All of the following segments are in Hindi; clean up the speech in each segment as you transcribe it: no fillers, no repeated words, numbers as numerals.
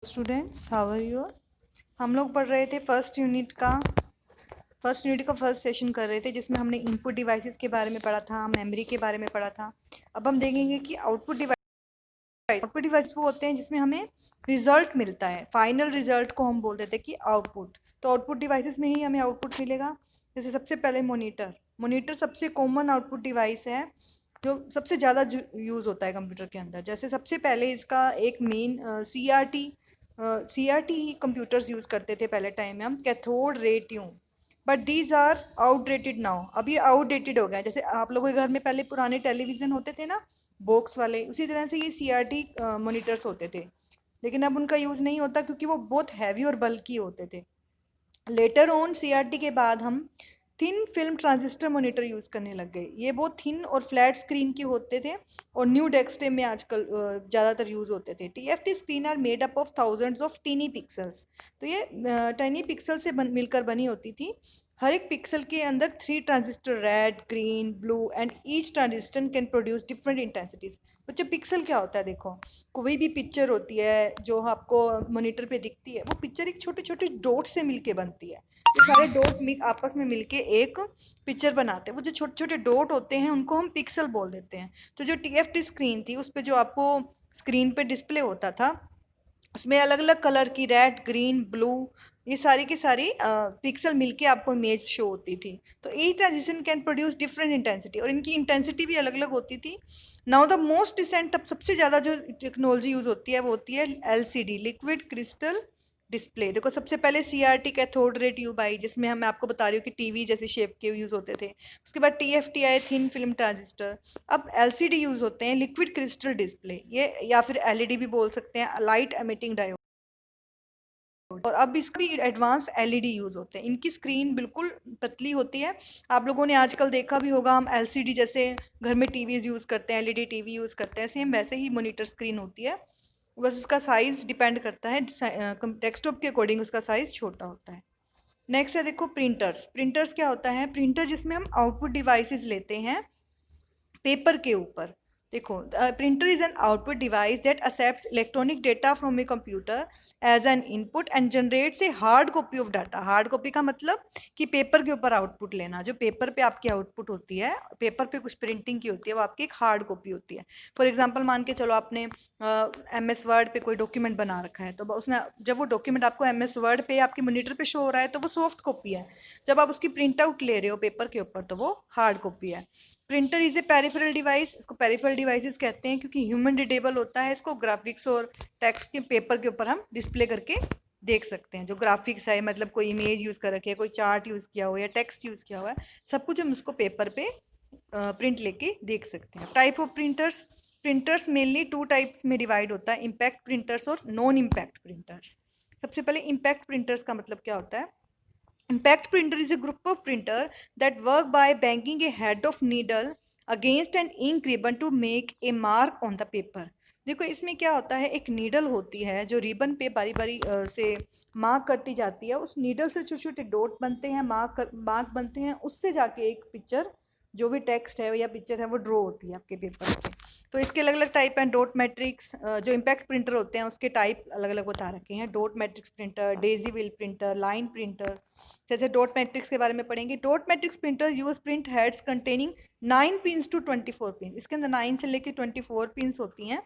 Students, how are you? हम लोग पढ़ रहे थे फर्स्ट यूनिट का फर्स्ट सेशन कर रहे थे, जिसमें हमने इनपुट डिवाइसेस के बारे में पढ़ा था, मेमोरी के बारे में पढ़ा था। अब हम देखेंगे कि आउटपुट डिवाइस वो होते हैं जिसमें हमें रिजल्ट मिलता है। फाइनल रिजल्ट को हम बोल देते हैं कि आउटपुट। तो आउटपुट डिवाइसेस में ही हमें आउटपुट मिलेगा। जैसे सबसे पहले मॉनिटर। मॉनिटर सबसे कॉमन आउटपुट डिवाइस है जो सबसे ज़्यादा यूज़ होता है कंप्यूटर के अंदर। जैसे सबसे पहले इसका एक मेन सी आर टी ही कंप्यूटर्स यूज़ करते थे पहले टाइम में हम, cathode ray tube. But these are outdated now. अब ये आउटडेटेड हो गया है। जैसे आप लोगों के घर में पहले पुराने टेलीविज़न होते थे ना, बॉक्स वाले, उसी तरह से ये सी आर टी मोनीटर्स होते थे। लेकिन अब उनका यूज़ नहीं होता क्योंकि वो बहुत हैवी और बल्की होते थे। लेटर ऑन सीआरटी के बाद हम thin film transistor monitor use करने लग गए। ये बहुत थिन और फ्लैट स्क्रीन के होते थे और न्यू डेस्कटॉप में आजकल ज़्यादातर यूज़ होते थे। TFT screen are made up of thousands of tiny pixels. तो ये टाइनी पिक्सल से मिलकर बनी होती थी। हर एक पिक्सल के अंदर 3 transistor, red, green, blue, and each transistor can produce different intensities. बच्चे, पिक्सल क्या होता है? देखो, कोई भी पिक्चर होती है जो आपको मॉनिटर पे दिखती है, वो पिक्चर एक छोटे छोटे डॉट से मिलके बनती है। ये सारे डॉट आपस में मिलके एक पिक्चर बनाते हैं। वो जो छोटे छोटे डॉट होते हैं उनको हम पिक्सल बोल देते हैं। तो जो टीएफटी स्क्रीन थी, उस पे जो आपको स्क्रीन पे डिस्प्ले होता था, उसमें अलग अलग कलर की रेड, ग्रीन, ब्लू, ये सारी की सारी पिक्सल मिलके आपको इमेज शो होती थी। तो each transition can produce different intensity, और इनकी इंटेंसिटी भी अलग अलग होती थी। नाउ द मोस्ट रिसेंट, अब सबसे ज़्यादा जो टेक्नोलॉजी यूज़ होती है वो होती है एलसीडी, लिक्विड क्रिस्टल डिस्प्ले। देखो, सबसे पहले सीआरटी कैथोड रे ट्यूब आई, जिसमें मैं आपको बता रही हूँ कि टीवी जैसे शेप के यूज़ होते थे। उसके बाद टीएफटी आए, थिन फिल्म ट्रांजिस्टर। अब एलसीडी यूज़ होते हैं, लिक्विड क्रिस्टल डिस्प्ले, ये या फिर एलईडी भी बोल सकते हैं, लाइट एमिटिंग डायोड। और अब इसका भी एडवांस एलईडी यूज होते हैं। इनकी स्क्रीन बिल्कुल पतली होती है। आप लोगों ने आजकल देखा भी होगा, हम एलसीडी जैसे घर में टीवीज यूज करते हैं, एलईडी टीवी यूज करते हैं, सेम वैसे ही मॉनिटर स्क्रीन होती है। बस उसका साइज डिपेंड करता है, डेस्कटॉप के अकॉर्डिंग उसका साइज छोटा होता है। नेक्स्ट है, देखो, प्रिंटर्स। प्रिंटर्स क्या होता है? प्रिंटर जिसमें हम आउटपुट डिवाइसेस लेते हैं पेपर के ऊपर। देखो, printer is an output device that accepts electronic data from a computer as an input and generates a hard copy of data. Hard copy का मतलब कि पेपर के ऊपर आउटपुट लेना। जो पेपर पे आपकी आउटपुट होती है, पेपर पे कुछ प्रिंटिंग की होती है, वो आपकी एक हार्ड कॉपी होती है। फॉर एग्जांपल, मान के चलो आपने एमएस वर्ड पे कोई डॉक्यूमेंट बना रखा है, तो उसने जब वो डॉक्यूमेंट आपको एमएस वर्ड पे आपके मॉनिटर पे शो हो रहा है तो वो सॉफ्ट कॉपी है। जब आप उसकी प्रिंट आउट ले रहे हो पेपर के ऊपर तो वो हार्ड कॉपी है। Printer is a peripheral device. इसको पेरिफेरल डिवाइसेस कहते हैं क्योंकि ह्यूमन रीडेबल होता है। इसको ग्राफिक्स और टेक्स्ट के पेपर के ऊपर हम डिस्प्ले करके देख सकते हैं। जो ग्राफिक्स है, मतलब कोई इमेज यूज़ कर रखी है, कोई चार्ट यूज़ किया हुआ है या टेक्स्ट यूज़ किया हुआ है, सब कुछ हम उसको पेपर पे प्रिंट लेके देख सकते हैं। Type of printers. Printers mainly 2 types में डिवाइड होता है, इम्पैक्ट प्रिंटर्स और नॉन इम्पैक्ट प्रिंटर्स। सबसे पहले इम्पैक्ट प्रिंटर्स का मतलब क्या होता है? Impact printer is a group of printer that work by banging a head of needle against an ink ribbon to make a mark on the paper। देखो, इसमें क्या होता है, एक नीडल होती है जो रिबन पे बारी बारी से मार्क करती जाती है। उस नीडल से छोटे छोटे डॉट बनते हैं, मार्क बनते हैं, उससे जाके एक पिक्चर, जो भी टेक्स्ट है या पिक्चर है, वो ड्रॉ होती है आपके पेपर पे। तो इसके अलग अलग टाइप हैं। डॉट मैट्रिक्स, जो इम्पैक्ट प्रिंटर होते हैं उसके टाइप अलग अलग बता रखे हैं। Dot matrix printer, daisy wheel printer, line printer. जैसे डॉट मैट्रिक्स के बारे में पढ़ेंगे। Dot matrix printer use print heads containing 9 pin to 24 pin. इसके अंदर 9 से लेके 24 पिन होती हैं।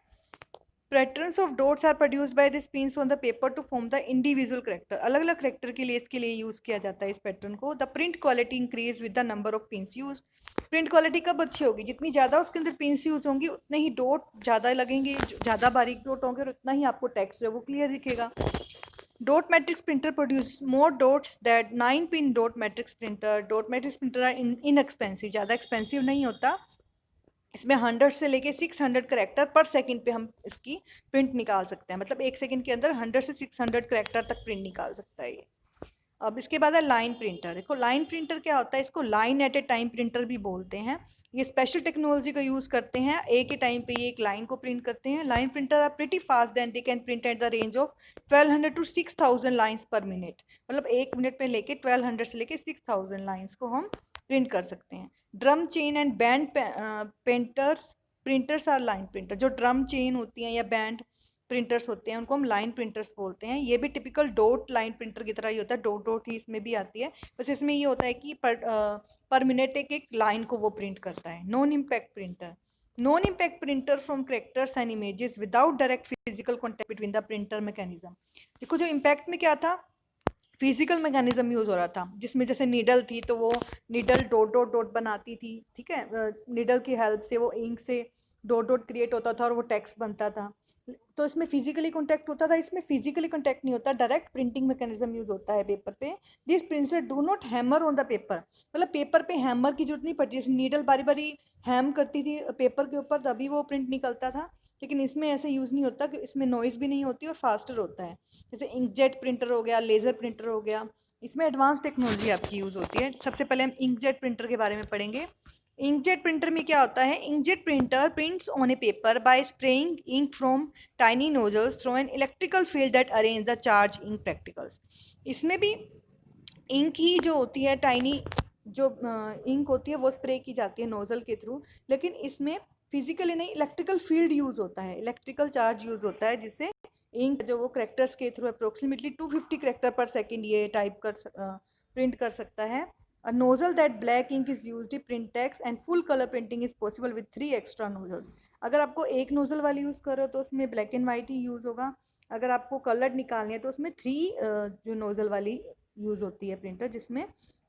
Patterns of dots are produced by this pins on the paper to form the individual character. अलग अलग करेक्टर के लिए इसके लिए यूज किया जाता है इस पैटर्न को। The print quality increase with the number of pins use. Print quality कब अच्छी होगी? जितनी ज़्यादा उसके अंदर पिन्स यूज होंगी उतने ही डॉट ज़्यादा लगेंगे, ज़्यादा बारीक डॉट होंगे, और उतना ही आपको टेक्स्ट है वो क्लियर दिखेगा। Dot matrix printer produce more dots that 9 pin dot matrix printer. Dot matrix printer are inexpensive, ज़्यादा एक्सपेंसिव नहीं होता। इसमें 100 से लेके 600 करेक्टर पर सेकंड पे हम इसकी प्रिंट निकाल सकते हैं। मतलब 1 सेकंड के अंदर 100 से 600 करेक्टर तक प्रिंट निकाल सकता है ये। अब इसके बाद है लाइन प्रिंटर। देखो, लाइन प्रिंटर क्या होता है? इसको line at A time printer भी बोलते हैं। ये स्पेशल टेक्नोलॉजी का यूज़ करते हैं। एक ही टाइम पे ये एक लाइन को प्रिंट करते हैं। Line printer are pretty fast then they can print at the range of 1200 to 6000 lines per minute. मतलब 1 मिनट में लेके 1200 से लेके 6000 लाइन्स को हम प्रिंट कर सकते हैं। Drum chain and band painters printers are line printer. जो ड्रम चेन होती हैं या बैंड प्रिंटर्स होते हैं उनको हम लाइन प्रिंटर्स बोलते हैं। ये भी टिपिकल डॉट लाइन प्रिंटर की तरह ही होता है, डॉट डॉट ही इसमें भी आती है, बस इसमें ये होता है कि पर मिनट एक एक लाइन को वो प्रिंट करता है। Non impact printer, non impact printer from characters and images without direct physical contact between the printer mechanism. देखो जो इम्पैक्ट में क्या था, फिजिकल मैकेनिज्म यूज हो रहा था, जिसमें जैसे नीडल थी तो वो नीडल डॉट डॉट डॉट बनाती थी, ठीक है, नीडल की हेल्प से वो इंक से डॉट डॉट क्रिएट होता था और वो टेक्स्ट बनता था। तो इसमें फिजिकली कॉन्टैक्ट होता था, इसमें फिजिकली कॉन्टैक्ट नहीं होता, डायरेक्ट प्रिंटिंग मैकेनिज्म यूज होता है पेपर पे। This printer do not hammer on the paper, मतलब पेपर पे हैमर की जरूरत नहीं पड़ती, जैसे नीडल बारी बारी हैम करती थी पेपर के ऊपर तभी वो प्रिंट निकलता था, लेकिन इसमें ऐसे यूज़ नहीं होता, कि इसमें नॉइज भी नहीं होती और फास्टर होता है। जैसे इंकजेट प्रिंटर हो गया, लेज़र प्रिंटर हो गया, इसमें एडवांस टेक्नोलॉजी आपकी यूज़ होती है। सबसे पहले हम इंकजेट प्रिंटर के बारे में पढ़ेंगे। इंकजेट प्रिंटर में क्या होता है, inkjet printer prints on a paper by spraying ink from tiny nozzles through an electrical field that arrange the charge ink practicals. इसमें भी इंक ही जो होती है, टाइनी जो इंक होती है वो स्प्रे की जाती है नोजल के थ्रू, लेकिन इसमें फिजिकली नहीं, इलेक्ट्रिकल फील्ड यूज होता है, इलेक्ट्रिकल चार्ज यूज होता है, जिससे इंक जो वो करेक्टर्स के थ्रू अप्रोक्सीमेटली 250 करेक्टर पर सेकेंड ये टाइप कर प्रिंट कर सकता है। A nozzle that black ink is used to print text and full color printing is possible with 3 extra nozzles। अगर आपको एक नोजल वाली यूज़ करो तो उसमें black and white he use होगा, अगर आपको कलर निकालनी है तो उसमें 3 जो नोजल वाली यूज़ होती है प्रिंटर, जिसमें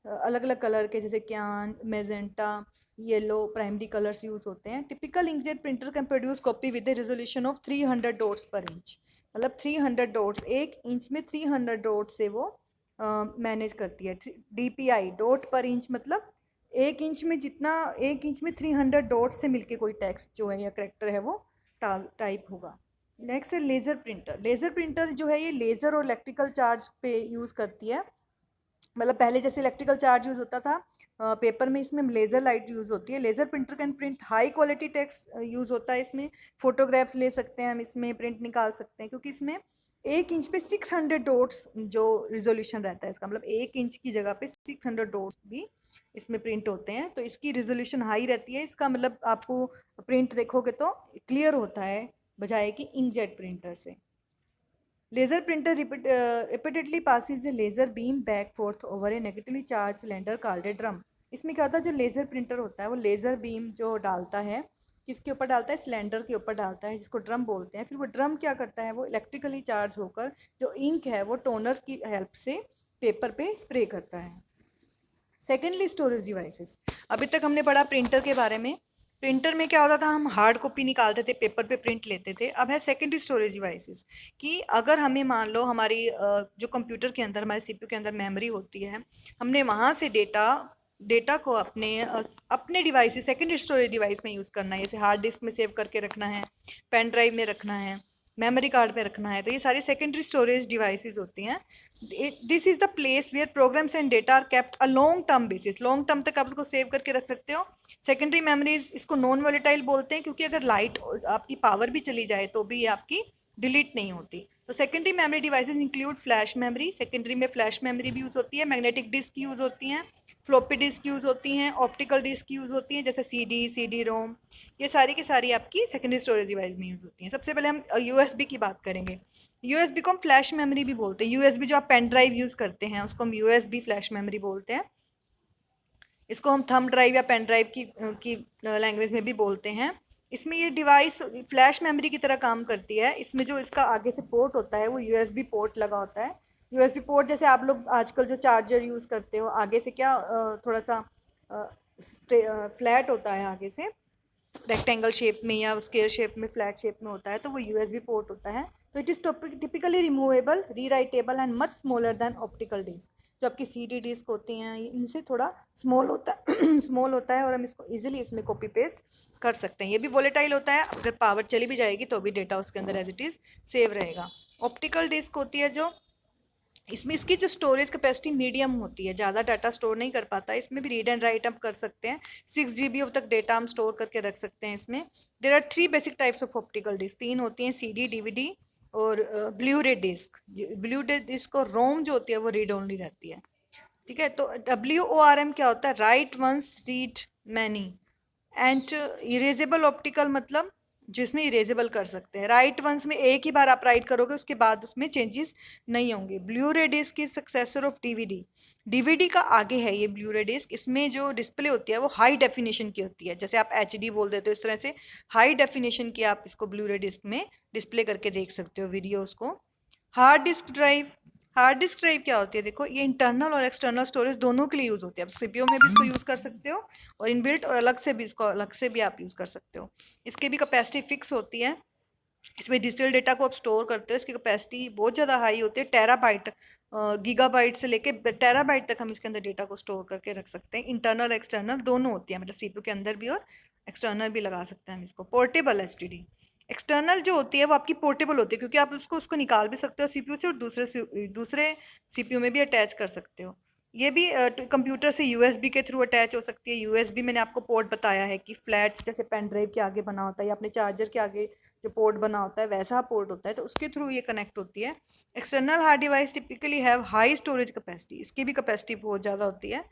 अलग अलग कलर के जैसे cyan, magenta, yellow primary colours use होते हैं। Typical inkjet printer can produce copy with a resolution of 300 dots per inch, मतलब 300 डॉट्स, एक इंच में 300 डॉट से वो मैनेज करती है। DPI डॉट पर इंच, मतलब एक इंच में जितना, एक इंच में 300 डॉट से मिलके कोई टेक्स्ट जो है या करेक्टर है वो टाइप होगा। नेक्स्ट है लेज़र प्रिंटर। लेज़र प्रिंटर जो है ये लेज़र और इलेक्ट्रिकल चार्ज पे यूज़ करती है, मतलब पहले जैसे इलेक्ट्रिकल चार्ज यूज़ होता था पेपर में, इसमें लेज़र लाइट यूज़ होती है। Laser printer can print high quality text use होता है, इसमें फोटोग्राफ्स ले सकते हैं हम, इसमें प्रिंट निकाल सकते हैं, क्योंकि इसमें एक इंच पे 600 डॉट्स जो रिजोल्यूशन रहता है इसका, मतलब एक इंच की जगह पे 600 डॉट्स भी इसमें प्रिंट होते हैं, तो इसकी रिजोल्यूशन हाई रहती है। इसका मतलब आपको प्रिंट देखोगे तो क्लियर होता है, बजाय कि इंकजेट प्रिंटर से। Laser printer repeatedly passes a laser beam back forth over a negatively charged cylinder called a drum। इसमें क्या होता है, जो लेजर प्रिंटर होता है वो लेजर बीम जो डालता है, किसके ऊपर डालता है, सिलेंडर के ऊपर डालता है, जिसको ड्रम बोलते हैं। फिर वो ड्रम क्या करता है, वो इलेक्ट्रिकली चार्ज होकर जो इंक है वो टोनर की हेल्प से पेपर पे स्प्रे करता है। सेकेंडली स्टोरेज डिवाइसेस, अभी तक हमने पढ़ा प्रिंटर के बारे में। प्रिंटर में क्या होता था, हम हार्ड कॉपी निकालते थे, पेपर पे प्रिंट लेते थे। अब है सेकेंडरी स्टोरेज डिवाइसेस, कि अगर हमें मान लो हमारी जो कंप्यूटर के अंदर, हमारे CPU के अंदर मेमोरी होती है, हमने वहाँ से डेटा को अपने डिवाइस, सेकेंडरी स्टोरेज डिवाइस में यूज़ करना है, जैसे हार्ड डिस्क में सेव करके रखना है, पेन ड्राइव में रखना है, मेमोरी कार्ड पे रखना है, तो ये सारी सेकेंडरी स्टोरेज डिवाइसेस होती हैं। This is the place where programs and data are kept a long term basis, long term तक आप उसको सेव करके रख सकते हो। सेकेंडरी मेमोरीज, इसको नॉन वोलेटाइल बोलते हैं, क्योंकि अगर लाइट आपकी पावर भी चली जाए तो भी ये आपकी डिलीट नहीं होती। तो secondary memory devices include flash memory, secondary में फ्लैश मेमोरी भी यूज़ होती है, मैग्नेटिक डिस्क यूज़ होती हैं, फ्लॉपी डिस्क यूज़ होती हैं, ऑप्टिकल डिस्क यूज़ होती हैं, जैसे CD रोम, ये सारी की सारी आपकी सेकेंडरी स्टोरेज डिवाइस में यूज़ होती हैं। सबसे पहले हम USB की बात करेंगे। USB को हम फ्लैश मेमोरी भी बोलते हैं। USB जो आप पेन ड्राइव यूज़ करते हैं उसको हम USB फ्लैश मेमोरी बोलते हैं। इसको हम थंब ड्राइव या पेन ड्राइव की लैंग्वेज में भी बोलते हैं। इसमें ये डिवाइस फ्लैश मेमोरी की तरह काम करती है। इसमें जो इसका आगे से पोर्ट होता है वो USB पोर्ट लगा होता है। USB पोर्ट जैसे आप लोग आजकल जो चार्जर यूज़ करते हो, आगे से क्या थोड़ा सा फ्लैट होता है, आगे से रेक्टेंगल शेप में या स्क्वायर शेप में, फ्लैट शेप में होता है, तो वो USB पोर्ट होता है। तो it is typically removable, rewritable and much smaller than optical disc. जो आपकी CD डिस्क होती हैं इनसे थोड़ा स्मॉल होता है स्मॉल होता है, और हम इसको इजीली इसमें कॉपी पेस्ट कर सकते हैं। ये भी वोलेटाइल होता है, अगर पावर चली भी जाएगी तो भी डेटा उसके अंदर एज इट इज़ सेव रहेगा। ऑप्टिकल डिस्क होती है जो, इसमें इसकी जो स्टोरेज कैपेसिटी मीडियम होती है, ज़्यादा डाटा स्टोर नहीं कर पाता। इसमें भी रीड एंड राइट आप कर सकते हैं, 6 GB तक डेटा हम स्टोर करके रख सकते हैं इसमें। There are 3 basic types of optical disc, 3 होती हैं, CD, DVD और Blu-ray disc. Blu-ray disc और रोम जो होती है वो रीड ओनली रहती है, ठीक है। तो WORM क्या होता है, write once read many, and erasable optical, मतलब जिसमें इरेजेबल कर सकते हैं। राइट वंस में एक ही बार आप राइट करोगे, उसके बाद उसमें चेंजेस नहीं होंगे। ब्लू रे डिस्क की सक्सेसर ऑफ डीवीडी। डीवीडी का आगे है ये ब्लू रे डिस्क। इसमें जो डिस्प्ले होती है वो हाई डेफिनेशन की होती है, जैसे आप एचडी बोल देते हो, इस तरह से हाई डेफिनेशन की आप इसको ब्लू रे डिस्क में डिस्प्ले करके देख सकते हो वीडियोस को। Hard disk drive. Hard disk drive क्या होती है, देखो ये इंटरनल और एक्सटर्नल स्टोरेज दोनों के लिए यूज होती है। आप सीपीयू में भी इसको यूज कर सकते हो और इनबिल्ट और अलग से भी इसको अलग से भी आप यूज कर सकते हो। इसकी भी कैपेसिटी फिक्स होती है। इसमें डिजिटल डेटा को आप स्टोर करते हो, इसकी कैपेसिटी बहुत ज़्यादा हाई होती है, टेराबाइट, गीगाबाइट से लेके टेराबाइट तक हम इसके अंदर डेटा को स्टोर करके रख सकते हैं। इंटरनल एक्सटर्नल दोनों होती है, मतलब सीपीयू के अंदर भी और एक्सटर्नल भी लगा सकते हैं हम इसको। Portable HDD. एक्सटर्नल जो होती है वो आपकी पोर्टेबल होती है, क्योंकि आप उसको उसको निकाल भी सकते हो सीपीयू से और दूसरे सीपीयू में भी अटैच कर सकते हो। ये भी कंप्यूटर से यूएसबी के थ्रू अटैच हो सकती है। यूएसबी मैंने आपको पोर्ट बताया है कि फ्लैट जैसे पेन ड्राइव के आगे बना होता है या अपने चार्जर के आगे जो पोर्ट बना होता है वैसा पोर्ट होता है, तो उसके थ्रू ये कनेक्ट होती है। External hard device typically have high storage capacity. इसकी भी कैपेसिटी बहुत ज़्यादा होती है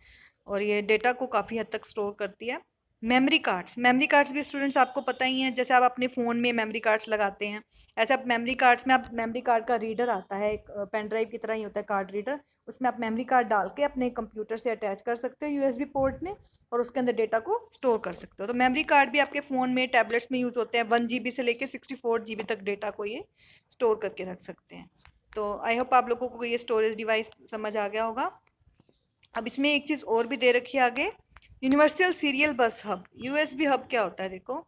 और ये डेटा को काफ़ी हद तक स्टोर करती है। Memory cards. मेमोरी कार्ड्स भी स्टूडेंट्स आपको पता ही है, जैसे आप अपने फ़ोन में मेमोरी कार्ड्स लगाते हैं, ऐसे आप मेमोरी कार्ड्स में आप मेमोरी कार्ड का रीडर आता है, एक पेन ड्राइव की तरह ही होता है कार्ड रीडर। उसमें आप मेमोरी कार्ड डाल के अपने कंप्यूटर से अटैच कर सकते हो यूएसबी पोर्ट में और उसके अंदर डेटा को स्टोर कर सकते हो। तो मेमोरी कार्ड भी आपके फ़ोन में, टैबलेट्स में यूज़ होते हैं। 1 GB से लेके 64 GB तक डेटा को ये स्टोर करके रख सकते हैं। तो आई होप आप लोगों को ये स्टोरेज डिवाइस समझ आ गया होगा। अब इसमें एक चीज़ और भी दे रखी है आगे, यूनिवर्सल सीरियल बस हब। यूएसबी हब क्या होता है, देखो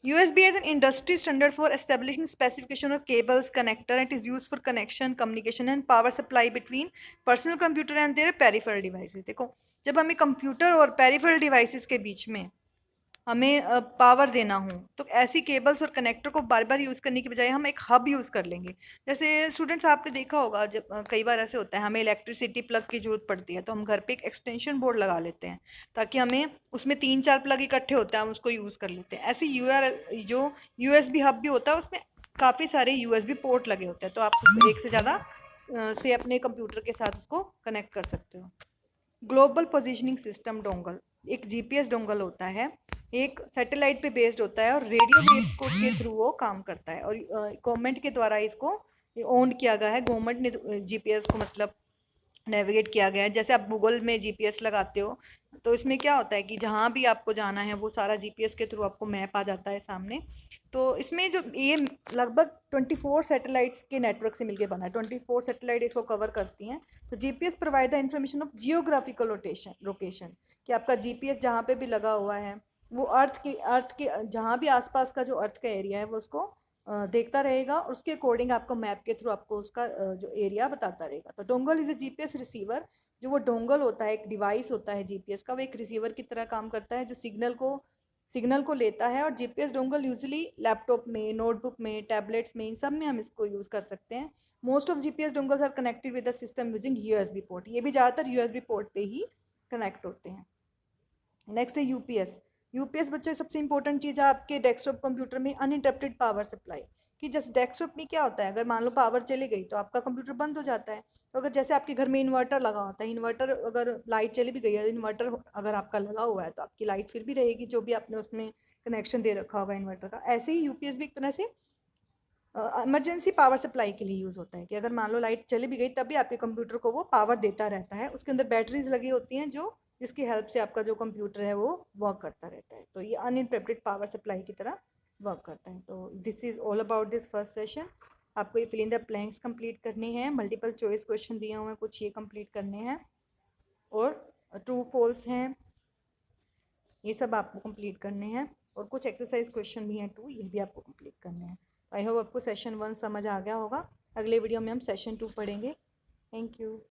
USB is an industry standard for establishing specification of cables, connector, and it is used for connection, communication and power supply between personal computer and their peripheral devices। देखो जब हमें कंप्यूटर और पेरिफेरल डिवाइसेस के बीच में हमें पावर देना हो, तो ऐसी केबल्स और कनेक्टर को बार बार यूज़ करने की बजाय हम एक हब यूज़ कर लेंगे। जैसे स्टूडेंट्स आपने देखा होगा, जब कई बार ऐसे होता है हमें इलेक्ट्रिसिटी प्लग की ज़रूरत पड़ती है, तो हम घर पे एक एक्सटेंशन बोर्ड लगा लेते हैं ताकि हमें उसमें 3-4 प्लग इकट्ठे होते हैं, हम उसको यूज़ कर लेते हैं। ऐसे जो यूएसबी हब भी होता है उसमें काफ़ी सारे यूएसबी पोर्ट लगे होते हैं, तो आप एक से ज़्यादा से अपने कंप्यूटर के साथ उसको कनेक्ट कर सकते हो। Global positioning system dongle. एक जीपीएस डोंगल होता है, एक सैटेलाइट पे बेस्ड होता है और रेडियो वेव्स को के थ्रू वो काम करता है और गवर्नमेंट के द्वारा इसको ओन किया गया है। गवर्नमेंट ने जीपीएस को मतलब नेविगेट किया गया है। जैसे आप गूगल में जीपीएस लगाते हो तो इसमें क्या होता है कि जहाँ भी आपको जाना है वो सारा जीपीएस के थ्रू आपको मैप आ जाता है सामने। तो इसमें जो ये लगभग 24 सैटेलाइट्स के नेटवर्क से मिलकर बना है, 24 सैटेलाइट इसको कवर करती हैं। तो GPS provide the information of geographical location, कि आपका जीपीएस जहाँ पे भी लगा हुआ है वो अर्थ के जहाँ भी आसपास का जो अर्थ का एरिया है वो उसको देखता रहेगा और उसके अकॉर्डिंग आपको मैप के थ्रू आपको उसका जो एरिया बताता रहेगा। तो dongle is a GPS receiver. जो वो डोंगल होता है, एक डिवाइस होता है जीपीएस का, वो एक रिसीवर की तरह काम करता है जो सिग्नल को लेता है। और जीपीएस डोंगल यूजली लैपटॉप में, नोटबुक में, टैबलेट्स में, इन सब में हम इसको यूज़ कर सकते हैं। Most of GPS dongles are connected with the system using USB port. ये भी ज़्यादातर यूएसबी पोर्ट पे ही कनेक्ट होते हैं। नेक्स्ट है यूपीएस। यूपीएस बच्चों सबसे इंपॉर्टेंट चीज़ है आपके डेस्कटॉप कंप्यूटर में, अनइंटरप्टेड पावर सप्लाई। कि जैसे डेस्कटॉप में क्या होता है, अगर मान लो पावर चली गई तो आपका कंप्यूटर बंद हो जाता है। तो अगर जैसे आपके घर में इन्वर्टर लगा होता है, इन्वर्टर अगर लाइट चली भी गई है, इन्वर्टर अगर आपका लगा हुआ है तो आपकी लाइट फिर भी रहेगी, जो भी आपने उसमें कनेक्शन दे रखा होगा इन्वर्टर का। ऐसे ही यूपीएस भी एक तरह से इमरजेंसी पावर सप्लाई के लिए यूज़ होता है, कि अगर मान लो लाइट चली भी गई तब भी आपके कंप्यूटर को वो पावर देता रहता है। उसके अंदर बैटरीज लगी होती हैं जो जिसकी हेल्प से आपका जो कंप्यूटर है वो वर्क करता रहता है। तो ये अनइंटरप्टेड पावर सप्लाई की तरह वर्क करता है। तो this is all about this first session. आपको ये fill in the blanks complete करने हैं, मल्टीपल चॉइस क्वेश्चन दिए हुए हैं, कुछ ये कंप्लीट करने हैं और ट्रू फॉल्स हैं, ये सब आपको कंप्लीट करने हैं। और कुछ एक्सरसाइज क्वेश्चन भी हैं 2, ये भी आपको कंप्लीट करने हैं। आई होप आपको सेशन 1 समझ आ गया होगा। अगले वीडियो में हम सेशन 2 पढ़ेंगे। Thank you.